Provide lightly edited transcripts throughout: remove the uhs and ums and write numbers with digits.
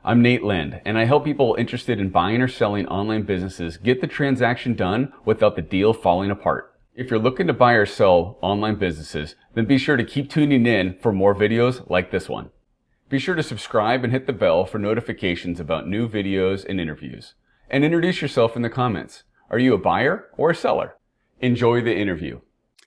I'm Nate Lind, and I help people interested in buying or selling online businesses get the transaction done without the deal falling apart. If you're looking to buy or sell online businesses, then be sure to keep tuning in for more videos like this one. Be sure to subscribe and hit the bell for notifications about new videos and interviews. And introduce yourself in the comments. Are you a buyer or a seller? Enjoy the interview.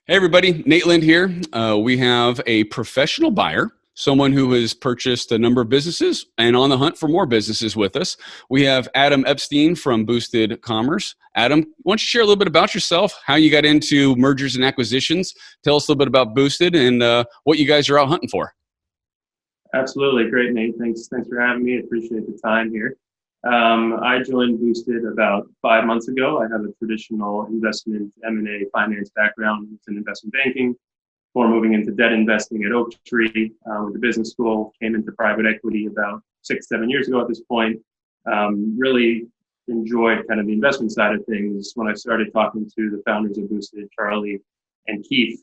Hey everybody, Nate Lind here. We have a professional buyer, someone who has purchased a number of businesses and on the hunt for more businesses with us. We have Adam Epstein from Boosted Commerce. Adam, why don't you share a little bit about yourself, how you got into mergers and acquisitions? Tell us a little bit about Boosted and what you guys are out hunting for. Absolutely. Great, Nate. Thanks for having me. I appreciate the time here. I joined Boosted about 5 months ago. I have a traditional investment M&A finance background in investment banking before moving into debt investing at Oak Tree with the business school. Came into private equity about 6-7 years ago at this point. Really enjoyed kind of the investment side of things. When I started talking to the founders of Boosted, Charlie and Keith,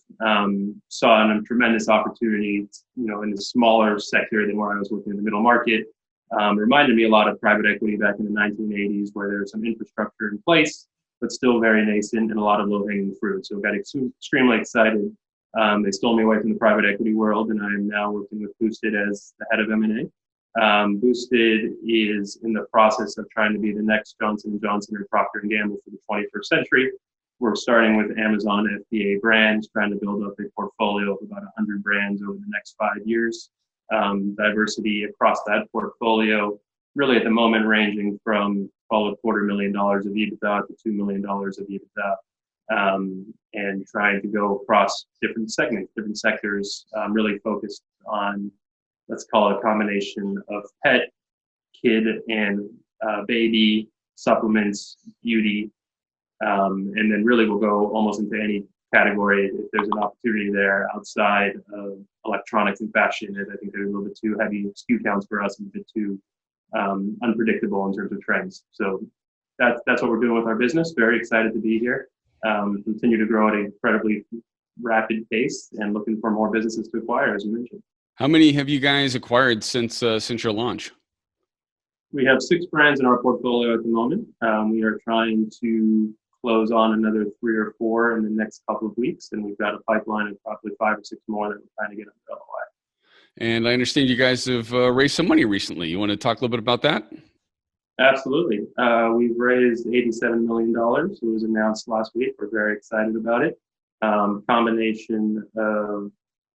saw a tremendous opportunity, in a smaller sector than where I was working in the middle market. Reminded me a lot of private equity back in the 1980s, where there's some infrastructure in place, but still very nascent and a lot of low-hanging fruit. So got extremely excited. They stole me away from the private equity world, and I am now working with Boosted as the head of M&A. Boosted is in the process of trying to be the next Johnson & Johnson or Procter & Gamble for the 21st century. We're starting with Amazon FBA brands, trying to build up a portfolio of about 100 brands over the next 5 years. Diversity across that portfolio, really at the moment ranging from call it $250,000 of EBITDA to $2 million of EBITDA, and trying to go across different segments, different sectors, really focused on, let's call it a combination of pet, kid, and baby, supplements, beauty, and then really we'll go almost into any category if there's an opportunity there outside of electronics and fashion. I think they're a little bit too heavy SKU counts for us and a bit too unpredictable in terms of trends. So that's what we're doing with our business. Very excited to be here. Continue to grow at an incredibly rapid pace and looking for more businesses to acquire, as you mentioned. How many have you guys acquired since your launch? We have 6 brands in our portfolio at the moment. We are trying to close on another 3 or 4 in the next couple of weeks, and we've got a pipeline of probably 5 or 6 more that we're trying to get under LOI. And I understand you guys have raised some money recently. You want to talk a little bit about that? Absolutely. We've raised $87 million. It was announced last week. We're very excited about it. Combination of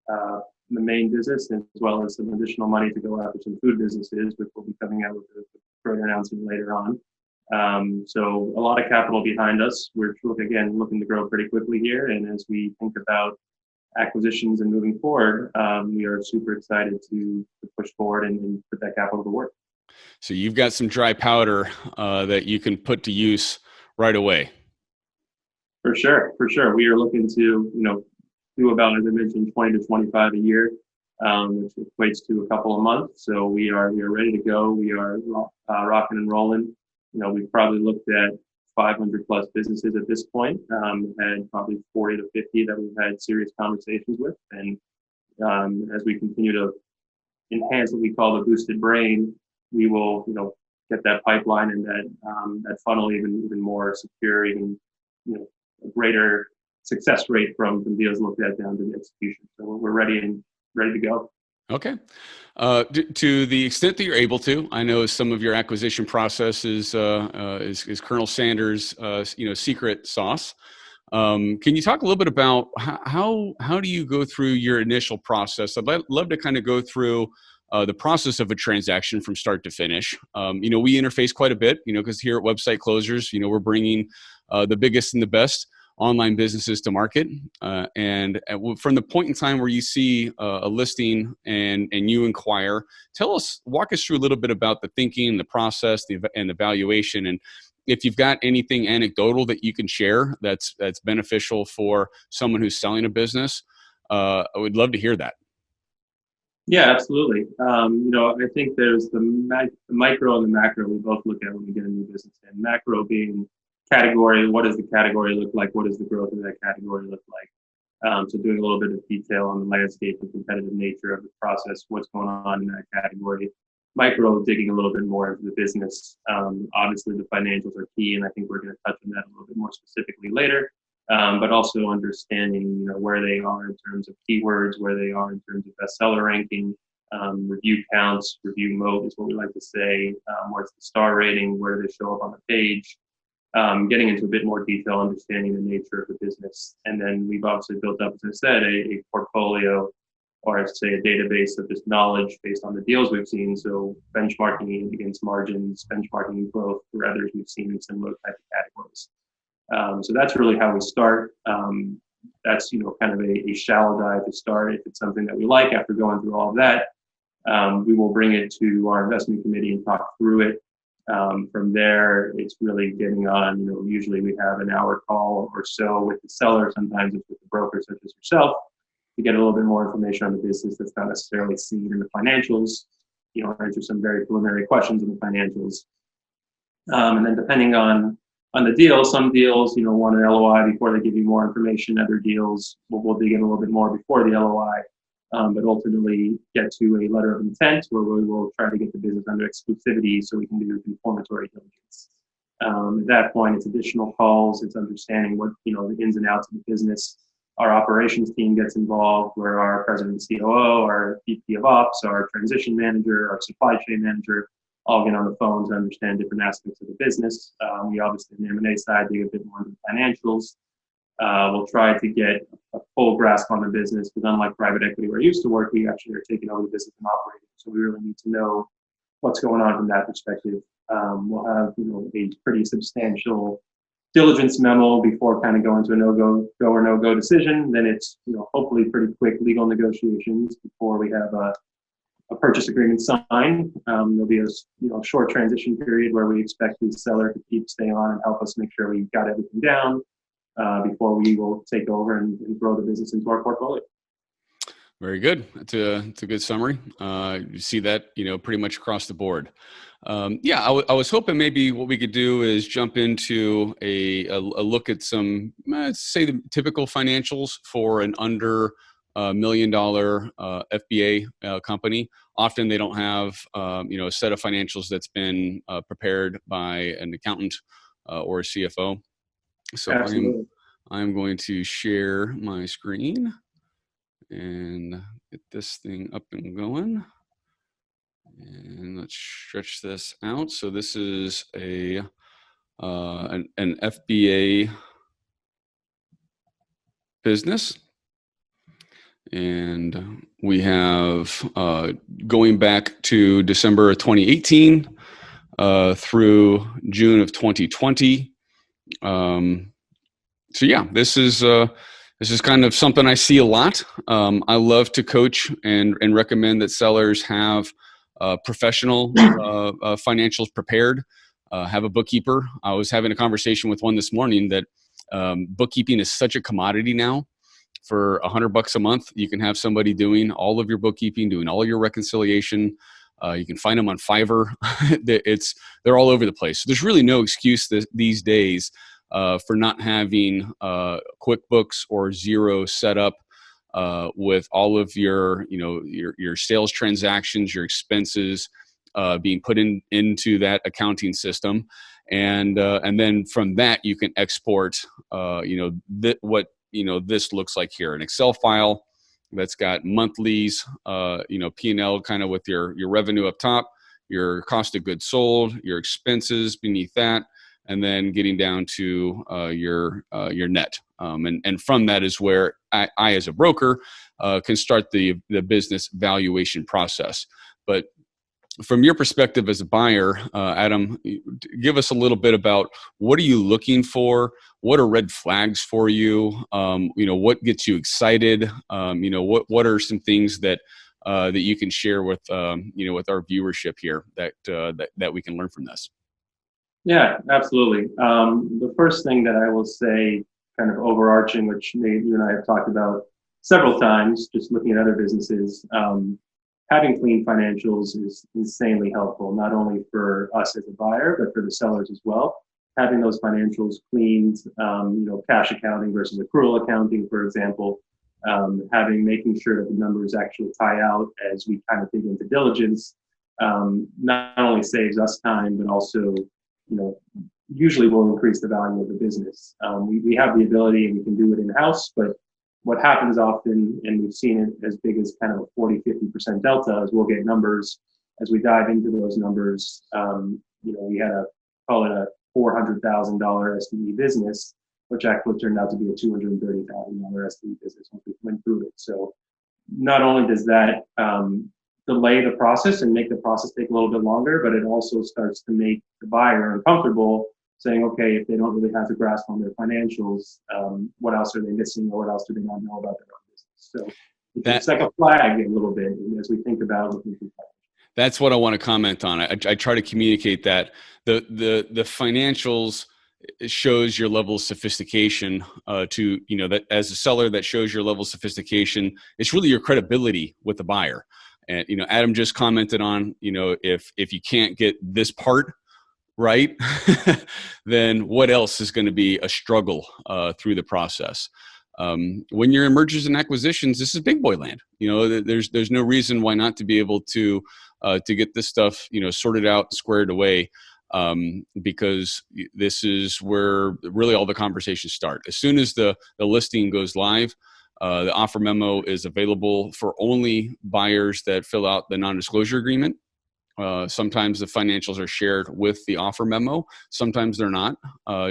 the main business as well as some additional money to go after some food businesses, which will be coming out with a further announcement later on. So a lot of capital behind us. We're looking to grow pretty quickly here. And as we think about acquisitions and moving forward, we are super excited to push forward and put that capital to work. So you've got some dry powder that you can put to use right away. For sure. We are looking to, do about, as I mentioned, 20 to 25 a year, which equates to a couple of months. So we are ready to go. We are rocking and rolling. We've probably looked at 500 plus businesses at this point, had probably 40 to 50 that we've had serious conversations with. And as we continue to enhance what we call the boosted brain, we will, get that pipeline and that funnel even more secure, even, a greater success rate from deals looked at down to the execution. So we're ready to go. Okay. To the extent that you're able to, I know some of your acquisition process is Colonel Sanders' secret sauce. Can you talk a little bit about how do you go through your initial process? I'd love to kind of go through the process of a transaction from start to finish. We interface quite a bit, because here at Website Closers, we're bringing the biggest and the best online businesses to market. And from the point in time where you see a listing and you inquire, walk us through a little bit about the thinking, the process, and the valuation. And if you've got anything anecdotal that you can share that's beneficial for someone who's selling a business, I would love to hear that. Yeah, absolutely. I think there's the micro and the macro we both look at when we get a new business in. Macro being category, what does the category look like? What does the growth of that category look like? So doing a little bit of detail on the landscape and competitive nature of the process, what's going on in that category. micro digging a little bit more into the business. Obviously, the financials are key, and I think we're going to touch on that a little bit more specifically later. But also understanding, where they are in terms of keywords, where they are in terms of bestseller ranking, review counts, review mode is what we like to say. Where's the star rating? Where do they show up on the page? Getting into a bit more detail, understanding the nature of the business. And then we've obviously built up, as I said, a portfolio, or I'd say a database of just knowledge based on the deals we've seen. So benchmarking against margins, benchmarking growth for others we've seen in similar type of categories. So that's really how we start. That's, kind of a shallow dive to start. If it's something that we like after going through all of that, we will bring it to our investment committee and talk through it. From there, it's really getting on, usually we have an hour call or so with the seller. Sometimes it's with the broker such as yourself to get a little bit more information on the business that's not necessarily seen in the financials, answer some very preliminary questions in the financials. And then depending on the deal, some deals, want an LOI before they give you more information. Other deals, we'll dig in a little bit more before the LOI. But ultimately get to a letter of intent where we will try to get the business under exclusivity so we can do confirmatory diligence. At that point, it's additional calls, it's understanding what, the ins and outs of the business. Our operations team gets involved, where our president and COO, our VP of Ops, our transition manager, our supply chain manager, all get on the phone to understand different aspects of the business. We obviously, on the M&A side, dig a bit more into the financials. We'll try to get a full grasp on the business, because unlike private equity where I used to work, we actually are taking over the business and operating. So we really need to know what's going on from that perspective. We'll have, a pretty substantial diligence memo before kind of going to a go or no-go decision. Then it's, hopefully pretty quick legal negotiations before we have a purchase agreement signed. There'll be a short transition period where we expect the seller to stay on and help us make sure we've got everything down before we will take over and grow the business into our portfolio. Very good. It's a good summary. You see that, pretty much across the board. I was hoping maybe what we could do is jump into a look at some, let's say, the typical financials for an under $1 million FBA company. Often they don't have, a set of financials that's been prepared by an accountant or a CFO. So I'm going to share my screen and get this thing up and going. And let's stretch this out. So this is an FBA business. And we have going back to December of 2018 through June of 2020. This is kind of something I see a lot. I love to coach and recommend that sellers have professional financials prepared. Have a bookkeeper. I was having a conversation with one this morning that bookkeeping is such a commodity now. For $100 a month, you can have somebody doing all of your bookkeeping, doing all your reconciliation. You can find them on Fiverr. They're all over the place. So there's really no excuse these days for not having QuickBooks or Xero set up with all of your sales transactions, your expenses being put into that accounting system, and then from that you can export what this looks like here, an Excel file that's got monthlies, P&L kind of with your revenue up top, your cost of goods sold, your expenses beneath that, and then getting down to your net. And from that is where I as a broker, can start the business valuation process. But from your perspective as a buyer, Adam, give us a little bit about what are you looking for? What are red flags for you? What gets you excited? What are some things that you can share with with our viewership here that we can learn from this? Yeah, absolutely. The first thing that I will say, kind of overarching, which Nate, you and I have talked about several times, just looking at other businesses, having clean financials is insanely helpful, not only for us as a buyer, but for the sellers as well. Having those financials cleaned, cash accounting versus accrual accounting, for example, making sure that the numbers actually tie out as we kind of dig into diligence. not only saves us time, but also, usually will increase the value of the business. We have the ability and we can do it in-house, but what happens often, and we've seen it as big as kind of a 40-50% delta, is we'll get numbers as we dive into those numbers. We had call it a $400,000 SDE business, which actually turned out to be a $230,000 SDE business once we went through it. So not only does that delay the process and make the process take a little bit longer, but it also starts to make the buyer uncomfortable, saying, okay, if they don't really have a grasp on their financials, what else are they missing, or what else do they not know about their own business? So it's like a flag a little bit as we think about looking through that. That's what I want to comment on. I try to communicate that the financials shows your level of sophistication to, that as a seller, that shows your level of sophistication. It's really your credibility with the buyer. And, Adam just commented on, if you can't get this part right, then what else is going to be a struggle through the process? When you're in mergers and acquisitions, this is big boy land. There's no reason why not to be able to get this stuff, sorted out, squared away, because this is where really all the conversations start. As soon as the listing goes live, the offer memo is available for only buyers that fill out the non-disclosure agreement. Sometimes the financials are shared with the offer memo. Sometimes they're not.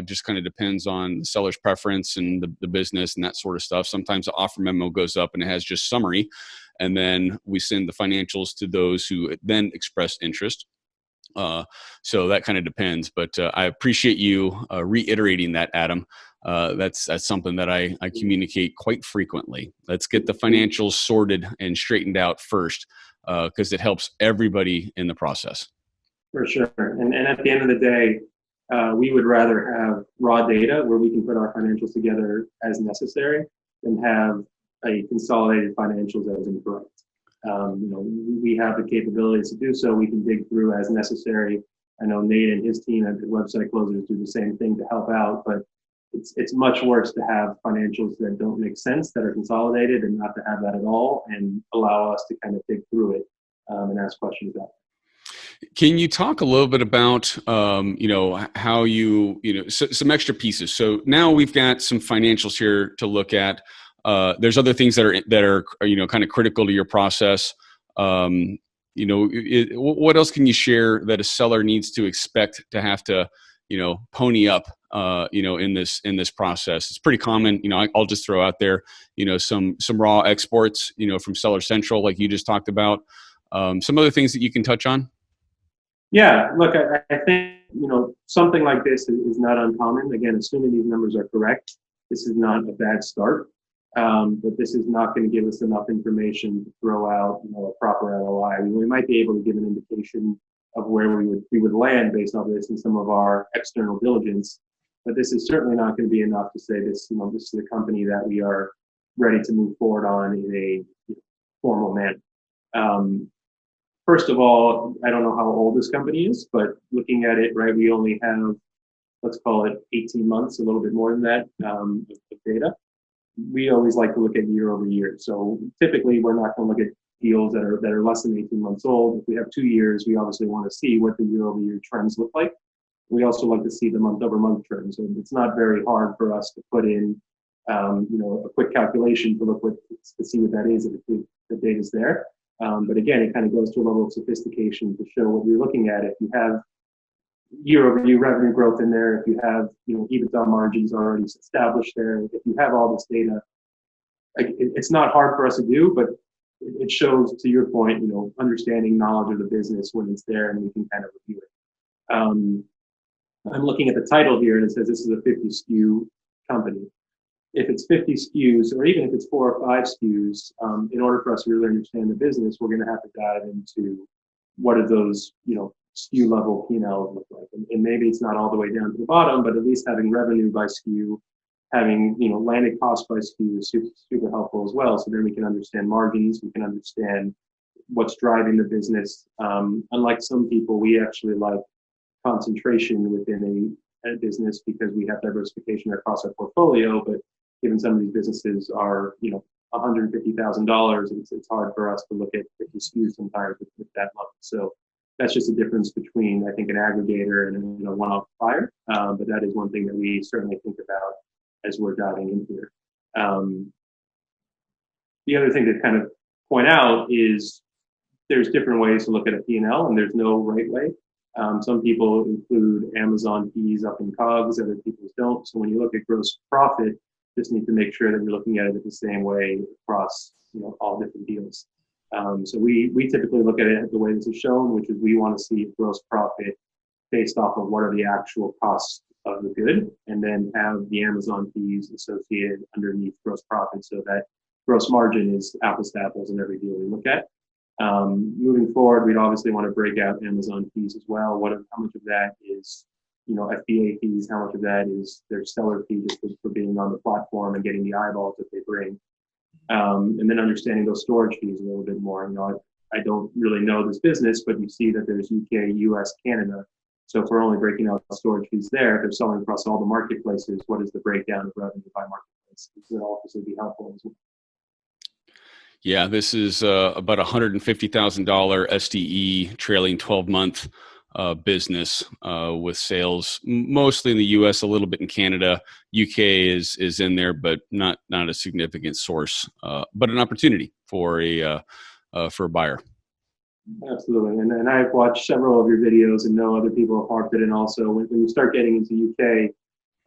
Just kind of depends on the seller's preference and the business and that sort of stuff. Sometimes the offer memo goes up and it has just summary, and then we send the financials to those who then express interest. So that kind of depends. But I appreciate you reiterating that, Adam. That's something that I communicate quite frequently. Let's get the financials sorted and straightened out first, because it helps everybody in the process. For sure. And at the end of the day, we would rather have raw data where we can put our financials together as necessary than have a consolidated financials as incorrect. We have the capabilities to do so. We can dig through as necessary. I know Nate and his team at the Website Closers do the same thing to help out, but it's much worse to have financials that don't make sense, that are consolidated, and not to have that at all, and allow us to kind of dig through it and ask questions about it. Can you talk a little bit about, how some extra pieces? So now we've got some financials here to look at. There's other things that are kind of critical to your process. What else can you share that a seller needs to expect to have to, pony up, in this process? It's pretty common. I'll just throw out there, some raw exports, from Seller Central, like you just talked about. Some other things that you can touch on. Yeah, look, I think, something like this is not uncommon. Again, assuming these numbers are correct, this is not a bad start. But this is not going to give us enough information to throw out, a proper ROI. We might be able to give an indication of where we would land based on this in some of our external diligence, but this is certainly not going to be enough to say this, this is a company that we are ready to move forward on in a formal manner. First of all, I don't know how old this company is, but looking at it, right, we only have, let's call it 18 months, a little bit more than that, of data. We always like to look at year over year. So typically we're not going to look at deals that are less than 18 months old. If we have 2 years, we obviously want to see what the year over year trends look like. We also like to see the month over month trends. So it's not very hard for us to put in, a quick calculation to see what that is if the data is there. But again, it kind of goes to a level of sophistication to show what you're looking at. If you have year-over-year revenue growth in there, if you have, EBITDA margins already established there, if you have all this data, it's not hard for us to do, but it shows, to your point, understanding knowledge of the business when it's there, and we can kind of review it. I'm looking at the title here, and it says this is a 50 SKU company. If it's 50 SKUs, or even if it's 4 or 5 SKUs, in order for us to really understand the business, we're going to have to dive into what are those, SKU level P&Ls look like. And maybe it's not all the way down to the bottom, but at least having revenue by SKU, having, landed cost by SKU is super helpful as well. So then we can understand margins, we can understand what's driving the business. Unlike some people, we actually like concentration within a business because we have diversification across our portfolio. But given some of these businesses are, $150,000, it's hard for us to look at 50 SKUs sometimes with that level. So that's just a difference between, I think, an aggregator and a one-off buyer. But that is one thing that we certainly think about as we're diving in here. The other thing to kind of point out is there's different ways to look at a P&L, and there's no right way. Some people include Amazon fees up in COGS, other people don't. So when you look at gross profit, just need to make sure that you're looking at it the same way across all different deals. So we typically look at it the way this is shown, which is we want to see gross profit based off of what are the actual costs of the good, and then have the Amazon fees associated underneath gross profit, so that gross margin is apples to apples in every deal we look at. Moving forward, we'd obviously want to break out Amazon fees as well. How much of that is, FBA fees? How much of that is their seller fee just for being on the platform and getting the eyeballs that they bring? And then understanding those storage fees a little bit more. I don't really know this business, but you see that there's UK, US, Canada. So if we're only breaking out the storage fees there, if they're selling across all the marketplaces, what is the breakdown of revenue by marketplace? This would obviously be helpful as well. Yeah, this is about $150,000 SDE trailing 12-month business with sales mostly in the U.S., a little bit in Canada. UK is in there, but not a significant source, but an opportunity for a buyer. Absolutely, and I've watched several of your videos and know other people have harped it in also. When you start getting into UK,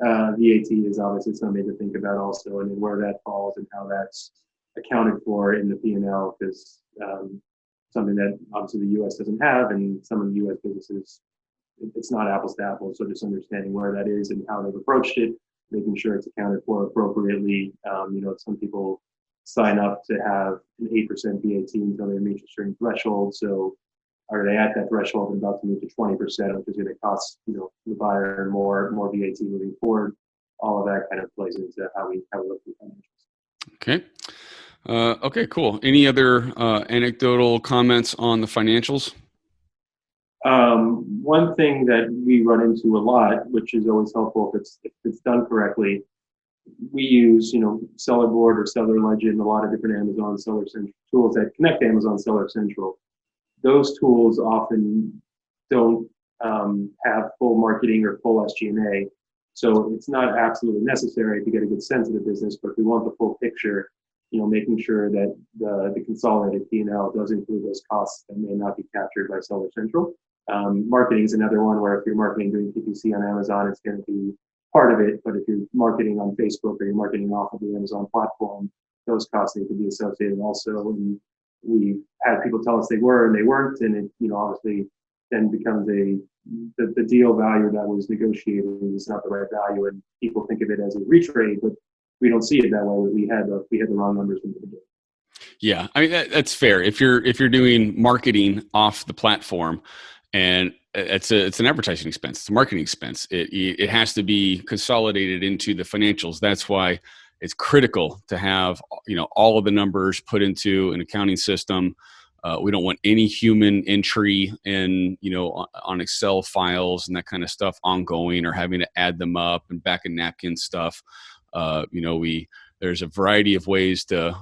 VAT is obviously something to think about also, and where that falls and how that's accounted for in the P&L, because something that obviously the U.S. doesn't have, and some of the U.S. businesses, it's not apples to apples. So just understanding where that is and how they've approached it, making sure it's accounted for appropriately. Some people sign up to have an 8% VAT until they reach a certain threshold. So are they at that threshold and about to move to 20%, which is going to cost the buyer more VAT moving forward? All of that kind of plays into how we look at financials. Okay. Okay, cool. Any other anecdotal comments on the financials? One thing that we run into a lot, which is always helpful if it's done correctly, we use Seller Board or Seller Legend, a lot of different Amazon Seller Central tools that connect to Amazon Seller Central. Those tools often don't have full marketing or full SG&A, so it's not absolutely necessary to get a good sense of the business. But if we want the full picture, making sure that the consolidated P&L does include those costs that may not be captured by Seller Central. Marketing is another one where if you're marketing doing PPC on Amazon, it's going to be part of it. But if you're marketing on Facebook or you're marketing off of the Amazon platform, those costs need to be associated also. And we had people tell us they were and they weren't, and it obviously then becomes the deal value that was negotiated is not the right value, and people think of it as a retrade, but we don't see it that way. We had the wrong numbers from the beginning. Yeah, I mean that's fair. If you're doing marketing off the platform, and it's an advertising expense, it's a marketing expense. It has to be consolidated into the financials. That's why it's critical to have all of the numbers put into an accounting system. We don't want any human entry in on Excel files and that kind of stuff ongoing, or having to add them up and back and napkin stuff. There's a variety of ways to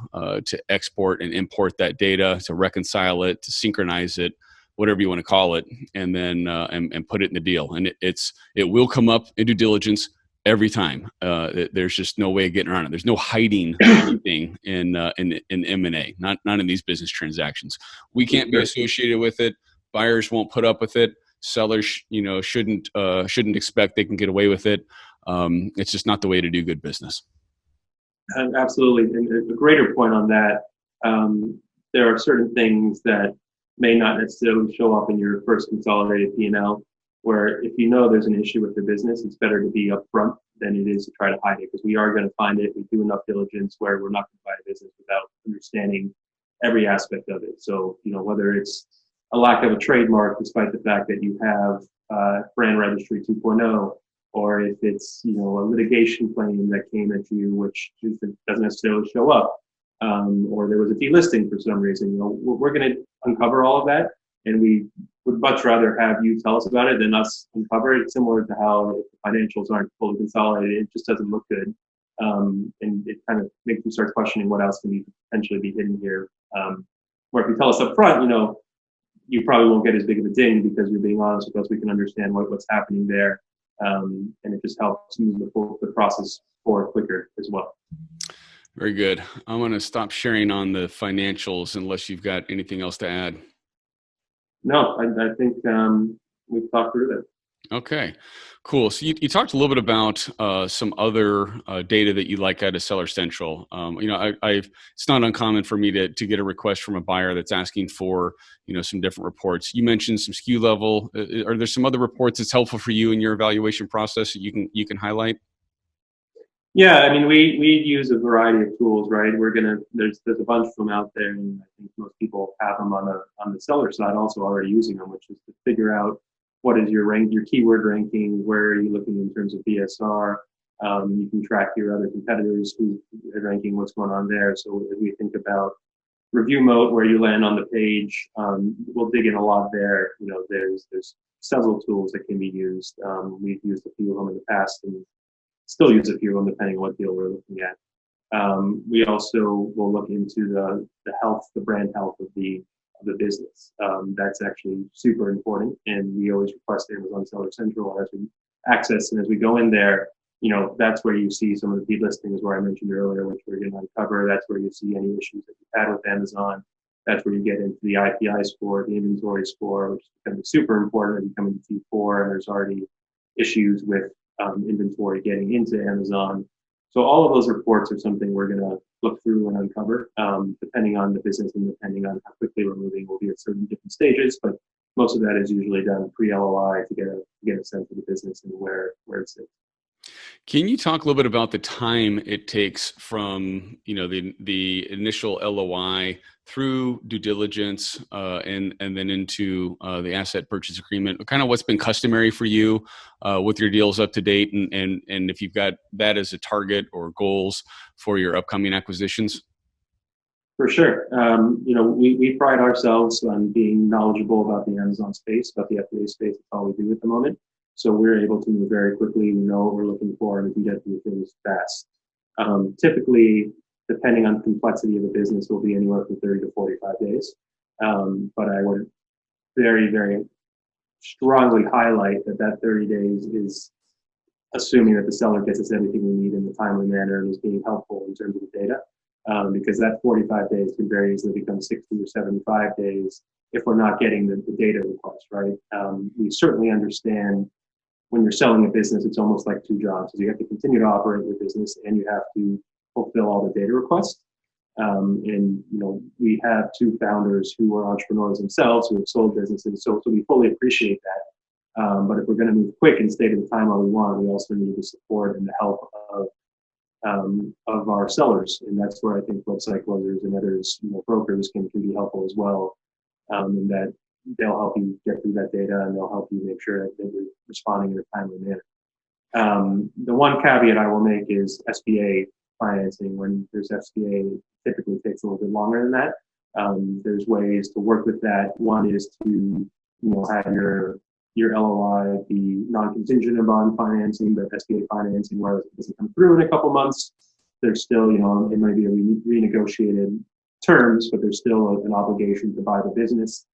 export and import that data, to reconcile it, to synchronize it, whatever you want to call it, and then and put it in the deal. And it will come up in due diligence every time. There's just no way of getting around it. There's no hiding anything in M&A, not in these business transactions. We can't be associated with it. Buyers won't put up with it. Sellers, shouldn't expect they can get away with it. It's just not the way to do good business. Absolutely. And a greater point on that, there are certain things that may not necessarily show up in your first consolidated P&L, where if there's an issue with the business, it's better to be upfront than it is to try to hide it, because we are going to find it. We do enough diligence where we're not going to buy a business without understanding every aspect of it. So, whether it's a lack of a trademark, despite the fact that you have brand registry 2.0, or if it's, a litigation claim that came at you, which doesn't necessarily show up, or there was a delisting for some reason, we're going to uncover all of that. And we would much rather have you tell us about it than us uncover it, similar to how if the financials aren't fully consolidated, it just doesn't look good. And it kind of makes you start questioning what else can potentially be hidden here. Where if you tell us up front, you probably won't get as big of a ding because you're being honest with us. We can understand what's happening there, and it just helps move the process forward quicker as well. Very good. I'm going to stop sharing on the financials unless you've got anything else to add. No, I think we've talked through that. Okay, cool. So you talked a little bit about some other data that you like out of Seller Central. It's not uncommon for me to get a request from a buyer that's asking for some different reports. You mentioned some SKU level. Are there some other reports that's helpful for you in your evaluation process that you can highlight? Yeah, I mean, we use a variety of tools, right? There's a bunch of them out there, and I think most people have them on the seller side also already using them, which is to figure out what is your keyword ranking, where are you looking in terms of BSR. You can track your other competitors who are ranking, what's going on there. So as we think about review mode, where you land on the page, we'll dig in a lot there. There's several tools that can be used. We've used a few of them in the past, and still use a few of them depending on what deal we're looking at. We also will look into the brand health of the business. That's actually super important, and we always request Amazon Seller Central as we access, and as we go in there, that's where you see some of the delistings where I mentioned earlier, which we're going to uncover. That's where you see any issues that you've had with Amazon. That's where you get into the IPI score, the inventory score, which is becoming super important as you come into Q4, and there's already issues with inventory getting into Amazon. So all of those reports are something we're going to look through and uncover, depending on the business and depending on how quickly we're moving. We'll be at certain different stages, but most of that is usually done pre-LOI to get a sense of the business and where it sits. Can you talk a little bit about the time it takes from the initial LOI through due diligence and then into the asset purchase agreement? Kind of what's been customary for you with your deals up to date, and if you've got that as a target or goals for your upcoming acquisitions? For sure. We pride ourselves on being knowledgeable about the Amazon space, about the FBA space. That's all we do at the moment. So we're able to move very quickly. We know what we're looking for, and we can get through things fast. Typically, depending on the complexity of the business, will be anywhere from 30 to 45 days. But I would very, very strongly highlight that 30 days is assuming that the seller gets us everything we need in a timely manner and is being helpful in terms of the data. Because that 45 days can very easily become 60 or 75 days if we're not getting the data request, right? We certainly understand when you're selling a business, it's almost like two jobs. You have to continue to operate your business and you have to fulfill all the data requests. We have two founders who are entrepreneurs themselves who have sold businesses, so we fully appreciate that. But if we're going to move quick and stay to the timeline we want, we also need the support and the help of our sellers, and that's where I think both site closers and others, brokers can be helpful as well. And that they'll help you get through that data, and they'll help you make sure that you're responding in a timely manner. The one caveat I will make is SBA financing. When there's SBA, it typically takes a little bit longer than that. There's ways to work with that. One is to have your LOI be non-contingent of bond financing, but SBA financing, where it doesn't come through in a couple months, there's still, it might be a renegotiated terms, but there's still an obligation to buy the business.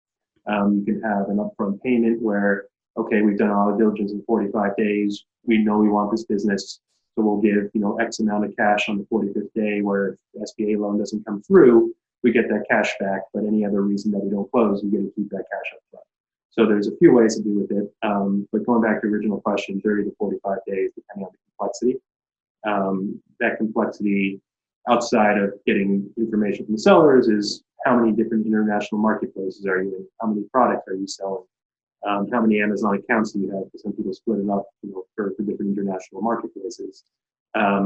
You can have an upfront payment where, okay, we've done all the diligence in 45 days. We know we want this business, so we'll give, X amount of cash on the 45th day, where if the SBA loan doesn't come through, we get that cash back, but any other reason that we don't close, we get to keep that cash up front. So there's a few ways to do with it. But going back to the original question, 30 to 45 days, depending on the complexity. That complexity outside of getting information from the sellers is how many different international marketplaces are you in? How many products are you selling? How many Amazon accounts do you have? Because some people split it up, for different international marketplaces. How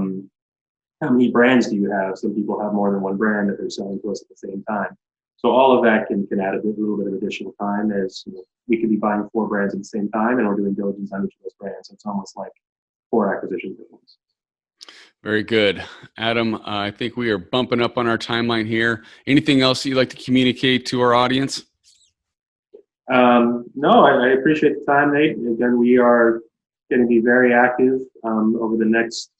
many brands do you have? Some people have more than one brand that they're selling to us at the same time. So all of that can add a little bit of additional time, as we could be buying 4 brands at the same time, and we're doing diligence on each of those brands. So it's almost like 4 acquisitions at once. Very good. Adam, I think we are bumping up on our timeline here. Anything else you'd like to communicate to our audience? No, I appreciate the time, Nate. Again, we are going to be very active over the next,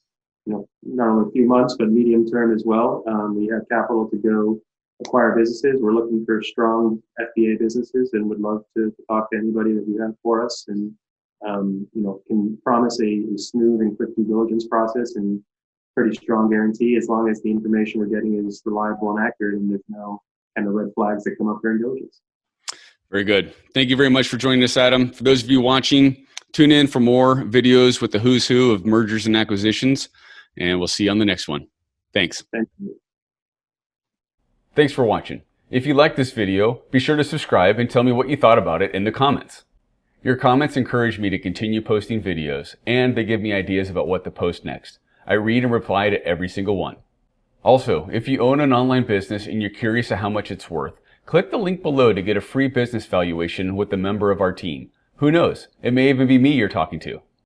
not only a few months, but medium term as well. We have capital to go acquire businesses. We're looking for strong FBA businesses and would love to talk to anybody that you have for us. And can promise a smooth and quick due diligence process and pretty strong guarantee as long as the information we're getting is reliable and accurate and there's no kind of red flags that come up during diligence. Very good. Thank you very much for joining us, Adam. For those of you watching, tune in for more videos with the who's who of mergers and acquisitions, and we'll see you on the next one. Thanks. Thank you. Thanks for watching. If you liked this video, be sure to subscribe and tell me what you thought about it in the comments. Your comments encourage me to continue posting videos, and they give me ideas about what to post next. I read and reply to every single one. Also, if you own an online business and you're curious of how much it's worth, click the link below to get a free business valuation with a member of our team. Who knows? It may even be me you're talking to.